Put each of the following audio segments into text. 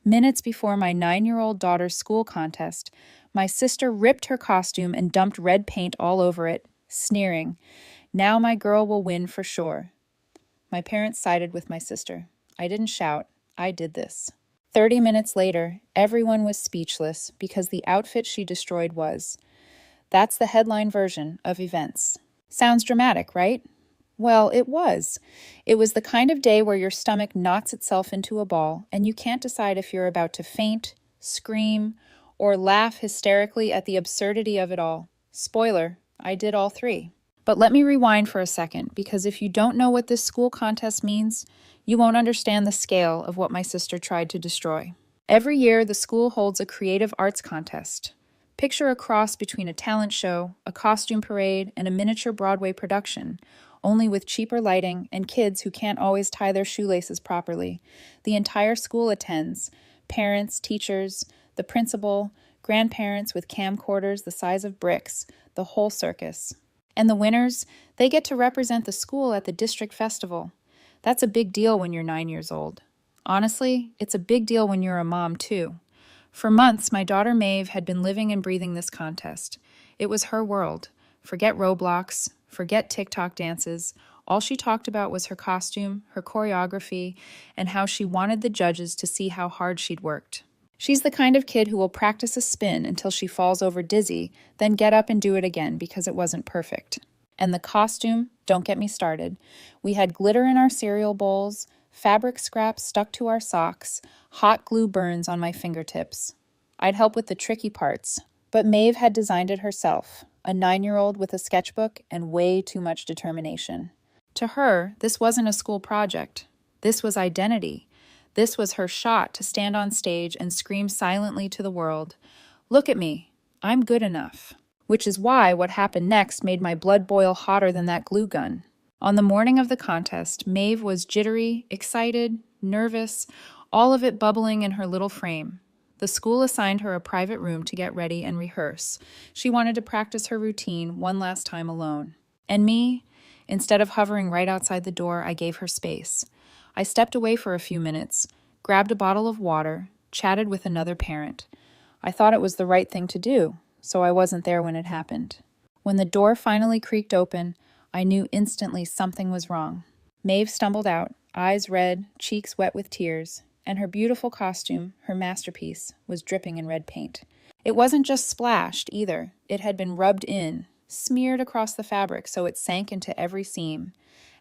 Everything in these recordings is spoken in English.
Minutes before my 9-year-old daughter's school contest, my sister ripped her costume and dumped red paint all over it, sneering, "Now my girl will win for sure." My parents sided with my sister. I didn't shout. I did this. 30 minutes later, everyone was speechless because the outfit she destroyed was. That's the headline version of events. Sounds dramatic, right? Well, it was. It was the kind of day where your stomach knots itself into a ball and you can't decide if you're about to faint, scream, or laugh hysterically at the absurdity of it all. Spoiler, I did all three. But let me rewind for a second, because if you don't know what this school contest means, you won't understand the scale of what my sister tried to destroy. Every year, the school holds a creative arts contest. Picture a cross between a talent show, a costume parade, and a miniature Broadway production, only with cheaper lighting and kids who can't always tie their shoelaces properly. The entire school attends: parents, teachers, the principal, grandparents with camcorders the size of bricks, the whole circus. And the winners, they get to represent the school at the district festival. That's a big deal when you're 9 years old. Honestly, it's a big deal when you're a mom, too. For months, my daughter Maeve had been living and breathing this contest. It was her world. Forget Roblox, forget TikTok dances. All she talked about was her costume, her choreography, and how she wanted the judges to see how hard she'd worked. She's the kind of kid who will practice a spin until she falls over dizzy, then get up and do it again because it wasn't perfect. And the costume, don't get me started. We had glitter in our cereal bowls, fabric scraps stuck to our socks, hot glue burns on my fingertips. I'd help with the tricky parts, but Maeve had designed it herself, a 9-year-old with a sketchbook and way too much determination. To her, this wasn't a school project. This was identity. This was her shot to stand on stage and scream silently to the world, "Look at me, I'm good enough." Which is why what happened next made my blood boil hotter than that glue gun. On the morning of the contest, Maeve was jittery, excited, nervous, all of it bubbling in her little frame. The school assigned her a private room to get ready and rehearse. She wanted to practice her routine one last time alone. And me, instead of hovering right outside the door, I gave her space. I stepped away for a few minutes, grabbed a bottle of water, chatted with another parent. I thought it was the right thing to do, so I wasn't there when it happened. When the door finally creaked open, I knew instantly something was wrong. Maeve stumbled out, eyes red, cheeks wet with tears, and her beautiful costume, her masterpiece, was dripping in red paint. It wasn't just splashed, either. It had been rubbed in, smeared across the fabric so it sank into every seam,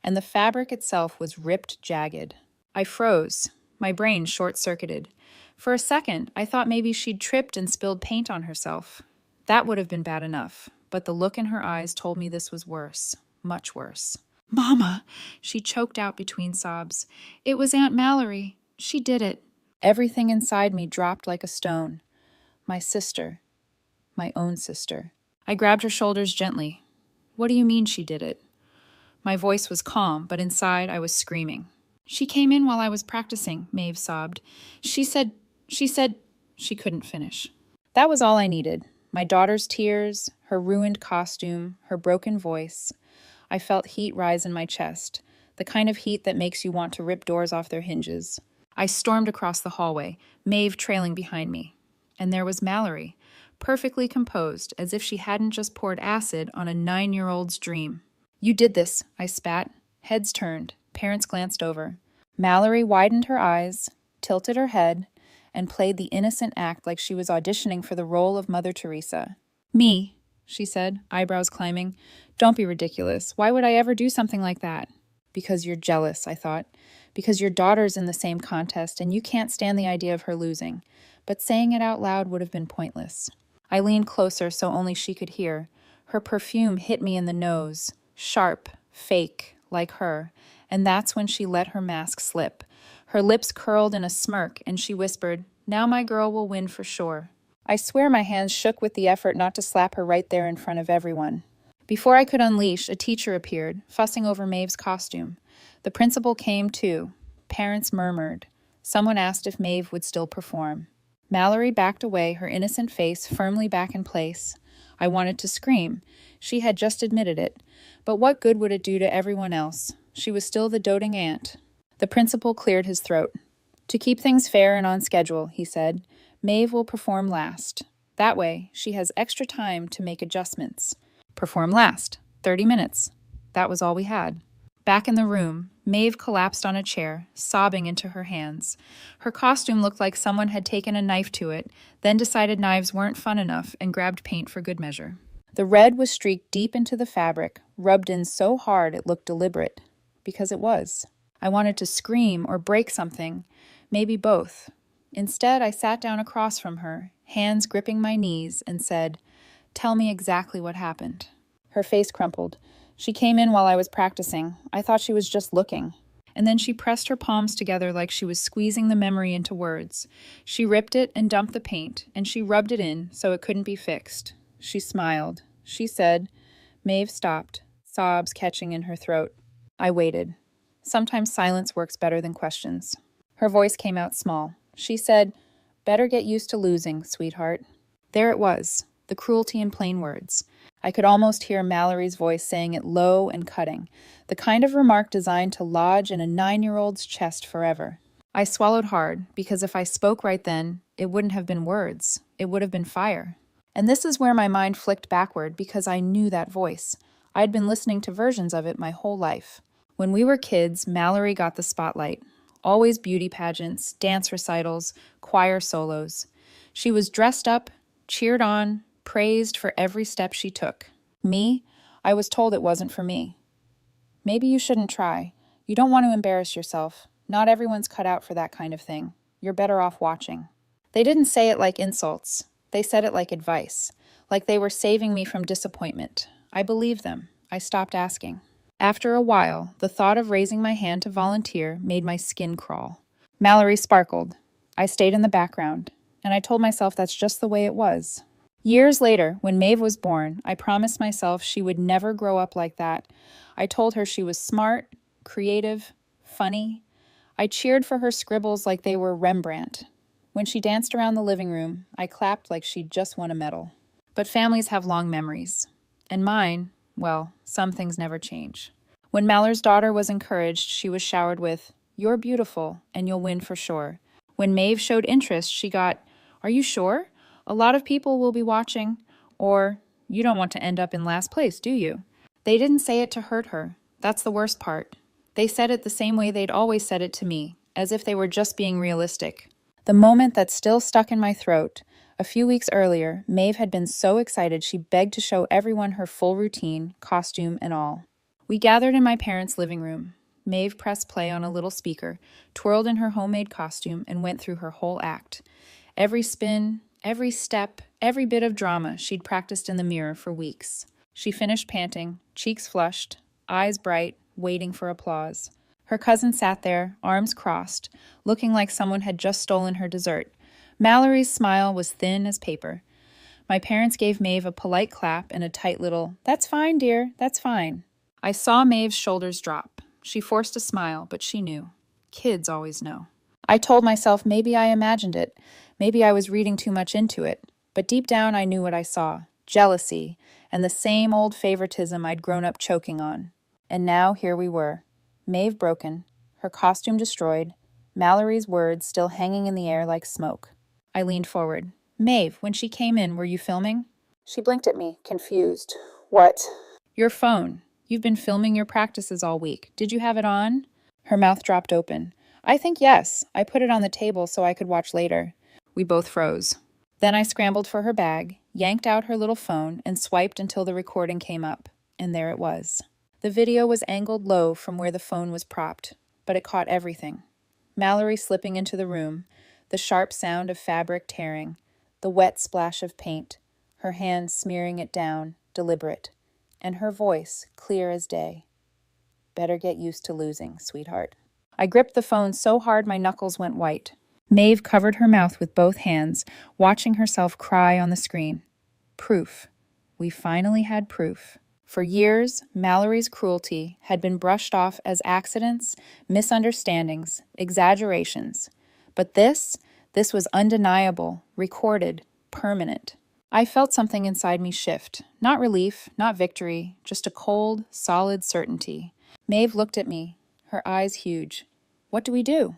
and the fabric itself was ripped jagged. I froze, my brain short-circuited. For a second, I thought maybe she'd tripped and spilled paint on herself. That would have been bad enough, but the look in her eyes told me this was worse, much worse. "Mama," she choked out between sobs. "It was Aunt Mallory. She did it." Everything inside me dropped like a stone. My sister. My own sister. I grabbed her shoulders gently. "What do you mean she did it?" My voice was calm, but inside I was screaming. "She came in while I was practicing," Maeve sobbed. She said, she couldn't finish. That was all I needed. My daughter's tears, her ruined costume, her broken voice. I felt heat rise in my chest, the kind of heat that makes you want to rip doors off their hinges. I stormed across the hallway, Maeve trailing behind me. And there was Mallory, perfectly composed, as if she hadn't just poured acid on a 9-year-old's dream. "You did this," I spat. Heads turned. Parents glanced over. Mallory widened her eyes, tilted her head, and played the innocent act like she was auditioning for the role of Mother Teresa. "Me," she said, eyebrows climbing. "Don't be ridiculous. Why would I ever do something like that?" "Because you're jealous," I thought. "Because your daughter's in the same contest and you can't stand the idea of her losing." But saying it out loud would have been pointless. I leaned closer so only she could hear. Her perfume hit me in the nose. Sharp, fake, like her. And that's when she let her mask slip. Her lips curled in a smirk, and she whispered, "Now my girl will win for sure." I swear my hands shook with the effort not to slap her right there in front of everyone. Before I could unleash, a teacher appeared, fussing over Maeve's costume. The principal came too. Parents murmured. Someone asked if Maeve would still perform. Mallory backed away, her innocent face firmly back in place. I wanted to scream. She had just admitted it. But what good would it do to everyone else? She was still the doting aunt. The principal cleared his throat. To keep things fair and on schedule, he said, Maeve will perform last. That way, she has extra time to make adjustments. Perform last. 30 minutes. That was all we had. Back in the room, Maeve collapsed on a chair, sobbing into her hands. Her costume looked like someone had taken a knife to it, then decided knives weren't fun enough and grabbed paint for good measure. The red was streaked deep into the fabric, rubbed in so hard it looked deliberate. Because it was. I wanted to scream or break something, maybe both. Instead, I sat down across from her, hands gripping my knees, and said, "Tell me exactly what happened." Her face crumpled. She came in while I was practicing. I thought she was just looking. And then she pressed her palms together like she was squeezing the memory into words. She ripped it and dumped the paint, and she rubbed it in so it couldn't be fixed. She smiled. She said, Maeve stopped, sobs catching in her throat. I waited. Sometimes silence works better than questions. Her voice came out small. She said, "Better get used to losing, sweetheart." There it was, the cruelty in plain words. I could almost hear Mallory's voice saying it low and cutting, the kind of remark designed to lodge in a 9-year-old's chest forever. I swallowed hard, because if I spoke right then, it wouldn't have been words. It would have been fire. And this is where my mind flicked backward, because I knew that voice. I'd been listening to versions of it my whole life. When we were kids, Mallory got the spotlight. Always beauty pageants, dance recitals, choir solos. She was dressed up, cheered on, praised for every step she took. Me, I was told it wasn't for me. Maybe you shouldn't try. You don't want to embarrass yourself. Not everyone's cut out for that kind of thing. You're better off watching. They didn't say it like insults. They said it like advice, like they were saving me from disappointment. I believed them. I stopped asking. After a while, the thought of raising my hand to volunteer made my skin crawl. Mallory sparkled. I stayed in the background, and I told myself that's just the way it was. Years later, when Maeve was born, I promised myself she would never grow up like that. I told her she was smart, creative, funny. I cheered for her scribbles like they were Rembrandt. When she danced around the living room, I clapped like she'd just won a medal. But families have long memories. And mine, well, some things never change. When Mallory's daughter was encouraged, she was showered with, "You're beautiful, and you'll win for sure." When Maeve showed interest, she got, "Are you sure? A lot of people will be watching." Or, "You don't want to end up in last place, do you?" They didn't say it to hurt her. That's the worst part. They said it the same way they'd always said it to me, as if they were just being realistic. The moment that still stuck in my throat, a few weeks earlier, Maeve had been so excited she begged to show everyone her full routine, costume and all. We gathered in my parents' living room. Maeve pressed play on a little speaker, twirled in her homemade costume, and went through her whole act. Every spin, every step, every bit of drama she'd practiced in the mirror for weeks. She finished panting, cheeks flushed, eyes bright, waiting for applause. Her cousin sat there, arms crossed, looking like someone had just stolen her dessert. Mallory's smile was thin as paper. My parents gave Maeve a polite clap and a tight little, "That's fine, dear, that's fine." I saw Maeve's shoulders drop. She forced a smile, but she knew. Kids always know. I told myself maybe I imagined it. Maybe I was reading too much into it. But deep down I knew what I saw. Jealousy, and the same old favoritism I'd grown up choking on. And now here we were. Maeve broken, her costume destroyed, Mallory's words still hanging in the air like smoke. I leaned forward. "Maeve, when she came in, were you filming?" She blinked at me, confused. "What?" "Your phone. You've been filming your practices all week. Did you have it on?" Her mouth dropped open. "I think yes. I put it on the table so I could watch later." We both froze. Then I scrambled for her bag, yanked out her little phone, and swiped until the recording came up. And there it was. The video was angled low from where the phone was propped, but it caught everything. Mallory slipping into the room, the sharp sound of fabric tearing, the wet splash of paint, her hand smearing it down, deliberate, and her voice clear as day. "Better get used to losing, sweetheart." I gripped the phone so hard my knuckles went white. Maeve covered her mouth with both hands, watching herself cry on the screen. Proof. We finally had proof. For years, Mallory's cruelty had been brushed off as accidents, misunderstandings, exaggerations. But this was undeniable, recorded, permanent. I felt something inside me shift. Not relief, not victory, just a cold, solid certainty. Maeve looked at me, her eyes huge. "What do we do?"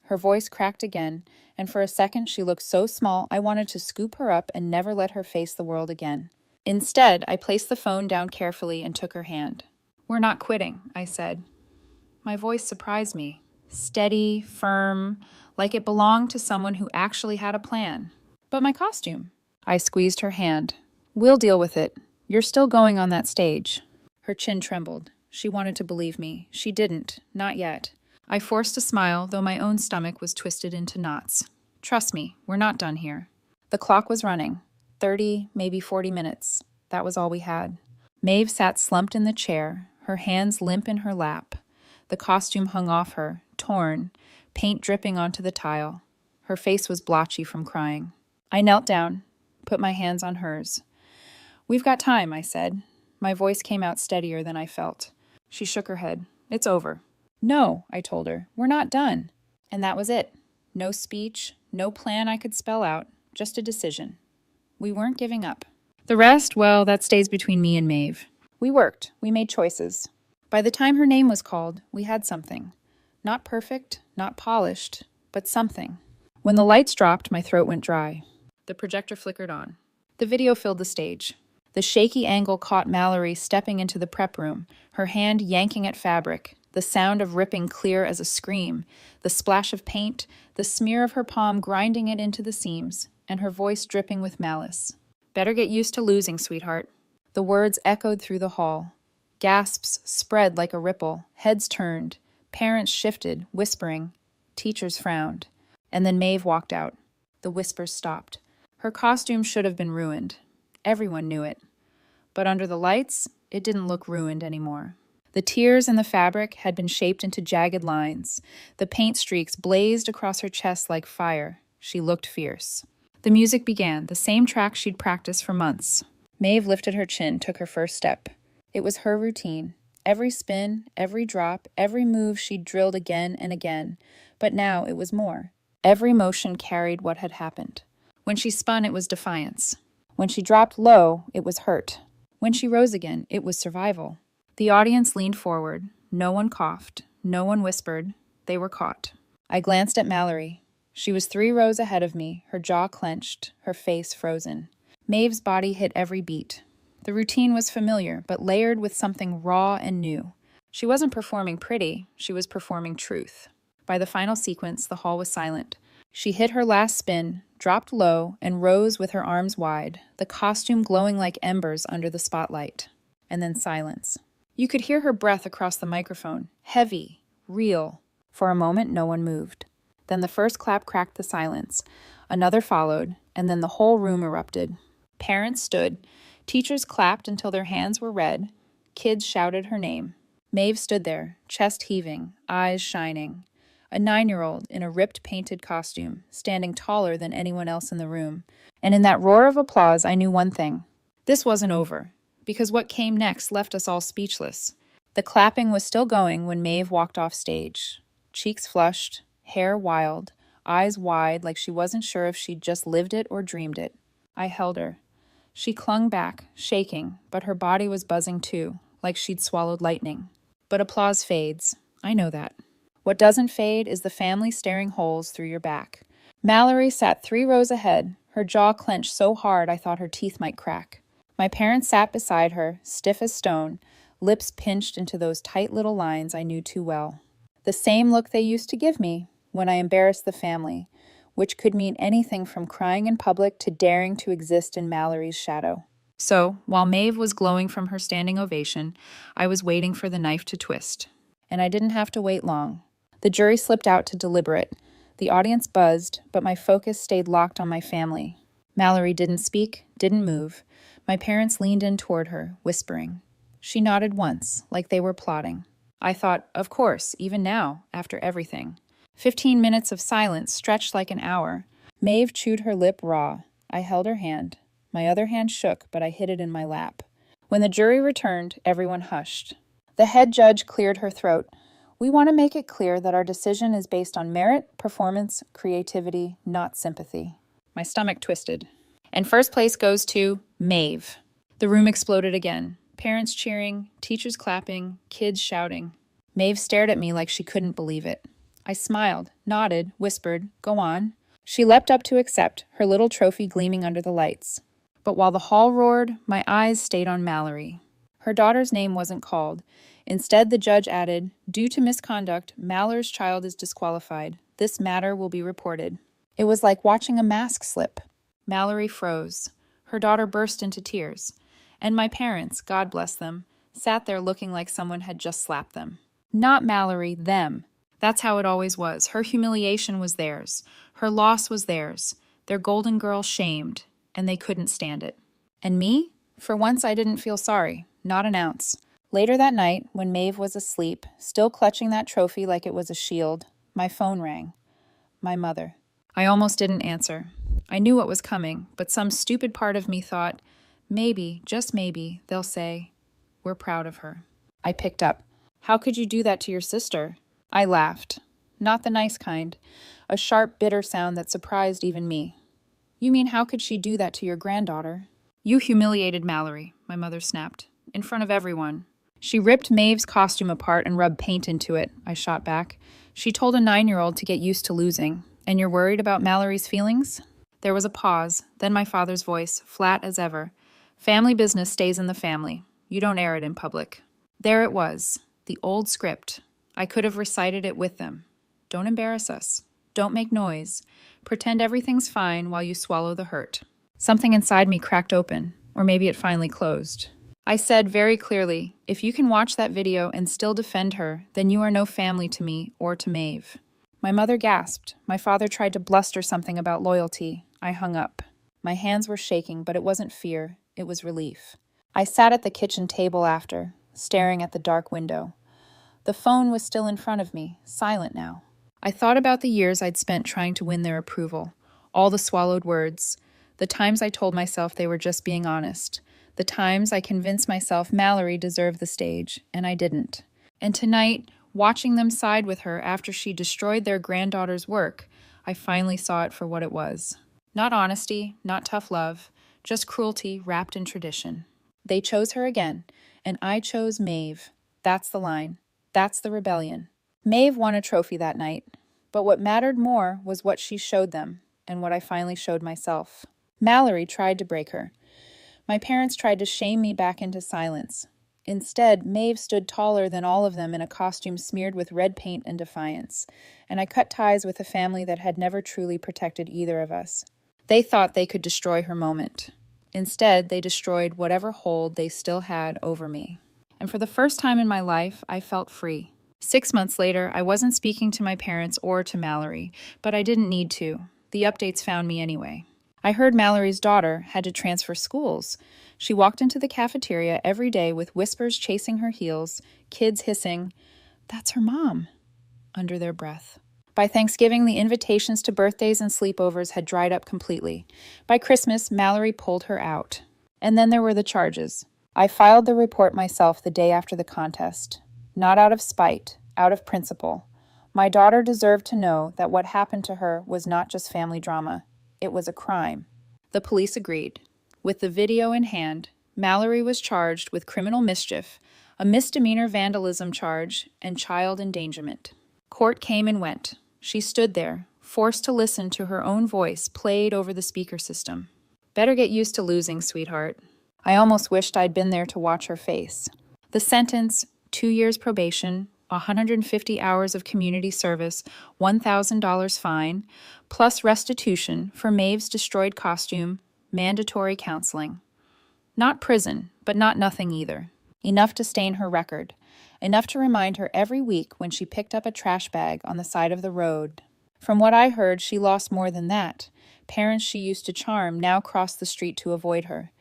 Her voice cracked again, and for a second she looked so small I wanted to scoop her up and never let her face the world again. Instead, I placed the phone down carefully and took her hand. "We're not quitting," I said. My voice surprised me. Steady, firm, like it belonged to someone who actually had a plan. "But my costume?" I squeezed her hand. "We'll deal with it. You're still going on that stage." Her chin trembled. She wanted to believe me. She didn't. Not yet. I forced a smile, though my own stomach was twisted into knots. "Trust me, we're not done here." The clock was running. 30, maybe 40 minutes. That was all we had. Maeve sat slumped in the chair, her hands limp in her lap. The costume hung off her, torn, paint dripping onto the tile. Her face was blotchy from crying. I knelt down, put my hands on hers. "We've got time," I said. My voice came out steadier than I felt. She shook her head. "It's over." "No," I told her. "We're not done." And that was it. No speech, no plan I could spell out, just a decision. We weren't giving up. The rest, well, that stays between me and Maeve. We worked. We made choices. By the time her name was called, we had something. Not perfect, not polished, but something. When the lights dropped, my throat went dry. The projector flickered on. The video filled the stage. The shaky angle caught Mallory stepping into the prep room, her hand yanking at fabric, the sound of ripping clear as a scream, the splash of paint, the smear of her palm grinding it into the seams, and her voice dripping with malice. "Better get used to losing, sweetheart." The words echoed through the hall. Gasps spread like a ripple, heads turned, parents shifted, whispering. Teachers frowned. And then Maeve walked out. The whispers stopped. Her costume should have been ruined. Everyone knew it. But under the lights, it didn't look ruined anymore. The tears in the fabric had been shaped into jagged lines. The paint streaks blazed across her chest like fire. She looked fierce. The music began, the same track she'd practiced for months. Maeve lifted her chin, took her first step. It was her routine. Every spin, every drop, every move she'd drilled again and again. But now it was more. Every motion carried what had happened. When she spun, it was defiance. When she dropped low, it was hurt. When she rose again, it was survival. The audience leaned forward. No one coughed. No one whispered. They were caught. I glanced at Mallory. She was 3 rows ahead of me, her jaw clenched, her face frozen. Maeve's body hit every beat. The routine was familiar, but layered with something raw and new. She wasn't performing pretty, she was performing truth. By the final sequence, the hall was silent. She hit her last spin, dropped low, and rose with her arms wide, the costume glowing like embers under the spotlight. And then silence. You could hear her breath across the microphone, heavy, real. For a moment, no one moved. Then the first clap cracked the silence. Another followed, and then the whole room erupted. Parents stood. Teachers clapped until their hands were red. Kids shouted her name. Maeve stood there, chest heaving, eyes shining. A 9-year-old in a ripped painted costume, standing taller than anyone else in the room. And in that roar of applause, I knew one thing. This wasn't over, because what came next left us all speechless. The clapping was still going when Maeve walked off stage. Cheeks flushed, hair wild, eyes wide like she wasn't sure if she'd just lived it or dreamed it. I held her. She clung back, shaking, but her body was buzzing too, like she'd swallowed lightning. But applause fades. I know that. What doesn't fade is the family staring holes through your back. Mallory sat 3 rows ahead, her jaw clenched so hard I thought her teeth might crack. My parents sat beside her, stiff as stone, lips pinched into those tight little lines I knew too well. The same look they used to give me when I embarrassed the family, which could mean anything from crying in public to daring to exist in Mallory's shadow. So, while Maeve was glowing from her standing ovation, I was waiting for the knife to twist. And I didn't have to wait long. The jury slipped out to deliberate. The audience buzzed, but my focus stayed locked on my family. Mallory didn't speak, didn't move. My parents leaned in toward her, whispering. She nodded once, like they were plotting. I thought, of course, even now, after everything. 15 minutes of silence stretched like an hour. Maeve chewed her lip raw. I held her hand. My other hand shook, but I hid it in my lap. When the jury returned, everyone hushed. The head judge cleared her throat. We want to make it clear that our decision is based on merit, performance, creativity, not sympathy. My stomach twisted. And first place goes to Maeve. The room exploded again. Parents cheering, teachers clapping, kids shouting. Maeve stared at me like she couldn't believe it. I smiled, nodded, whispered, "Go on." She leapt up to accept, her little trophy gleaming under the lights. But while the hall roared, my eyes stayed on Mallory. Her daughter's name wasn't called. Instead, the judge added, "Due to misconduct, Mallory's child is disqualified. This matter will be reported." It was like watching a mask slip. Mallory froze. Her daughter burst into tears. And my parents, God bless them, sat there looking like someone had just slapped them. Not Mallory, them. That's how it always was. Her humiliation was theirs. Her loss was theirs. Their golden girl shamed, and they couldn't stand it. And me? For once I didn't feel sorry. Not an ounce. Later that night, when Maeve was asleep, still clutching that trophy like it was a shield, my phone rang. My mother. I almost didn't answer. I knew what was coming, but some stupid part of me thought, maybe, just maybe, they'll say, "We're proud of her." I picked up. "How could you do that to your sister?" I laughed. Not the nice kind. A sharp, bitter sound that surprised even me. "You mean how could she do that to your granddaughter?" "You humiliated Mallory," my mother snapped. "In front of everyone." "She ripped Maeve's costume apart and rubbed paint into it," I shot back. "She told a 9-year-old to get used to losing. And you're worried about Mallory's feelings?" There was a pause, then my father's voice, flat as ever. "Family business stays in the family. You don't air it in public." There it was, the old script. I could have recited it with them. Don't embarrass us. Don't make noise. Pretend everything's fine while you swallow the hurt. Something inside me cracked open, or maybe it finally closed. I said very clearly, if you can watch that video and still defend her, then you are no family to me or to Maeve. My mother gasped. My father tried to bluster something about loyalty. I hung up. My hands were shaking, but it wasn't fear. It was relief. I sat at the kitchen table after, staring at the dark window. The phone was still in front of me, silent now. I thought about the years I'd spent trying to win their approval, all the swallowed words, the times I told myself they were just being honest, the times I convinced myself Mallory deserved the stage, and I didn't. And tonight, watching them side with her after she destroyed their granddaughter's work, I finally saw it for what it was. Not honesty, not tough love, just cruelty wrapped in tradition. They chose her again, and I chose Maeve. That's the line. That's the rebellion. Maeve won a trophy that night, but what mattered more was what she showed them, and what I finally showed myself. Mallory tried to break her. My parents tried to shame me back into silence. Instead, Maeve stood taller than all of them in a costume smeared with red paint and defiance, and I cut ties with a family that had never truly protected either of us. They thought they could destroy her moment. Instead, they destroyed whatever hold they still had over me. And for the first time in my life, I felt free. 6 months later, I wasn't speaking to my parents or to Mallory, but I didn't need to. The updates found me anyway. I heard Mallory's daughter had to transfer schools. She walked into the cafeteria every day with whispers chasing her heels, kids hissing, "That's her mom," under their breath. By Thanksgiving, the invitations to birthdays and sleepovers had dried up completely. By Christmas, Mallory pulled her out. And then there were the charges. I filed the report myself the day after the contest. Not out of spite, out of principle. My daughter deserved to know that what happened to her was not just family drama. It was a crime. The police agreed. With the video in hand, Mallory was charged with criminal mischief, a misdemeanor vandalism charge, and child endangerment. Court came and went. She stood there, forced to listen to her own voice played over the speaker system. Better get used to losing, sweetheart. I almost wished I'd been there to watch her face. The sentence, 2 years probation, 150 hours of community service, $1,000 fine, plus restitution for Maeve's destroyed costume, mandatory counseling. Not prison, but not nothing either. Enough to stain her record. Enough to remind her every week when she picked up a trash bag on the side of the road. From what I heard, she lost more than that. Parents she used to charm now crossed the street to avoid her.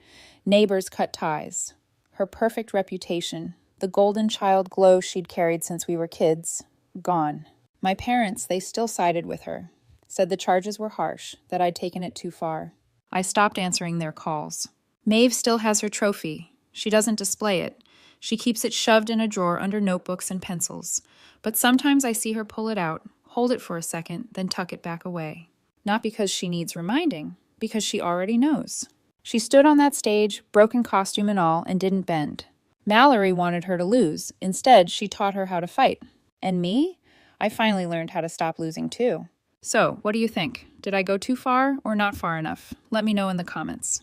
Neighbors cut ties. Her perfect reputation, the golden child glow she'd carried since we were kids, gone. My parents, they still sided with her. Said the charges were harsh, that I'd taken it too far. I stopped answering their calls. Maeve still has her trophy. She doesn't display it. She keeps it shoved in a drawer under notebooks and pencils. But sometimes I see her pull it out, hold it for a second, then tuck it back away. Not because she needs reminding, because she already knows. She stood on that stage, broken costume and all, and didn't bend. Mallory wanted her to lose. Instead, she taught her how to fight. And me? I finally learned how to stop losing too. So, what do you think? Did I go too far or not far enough? Let me know in the comments.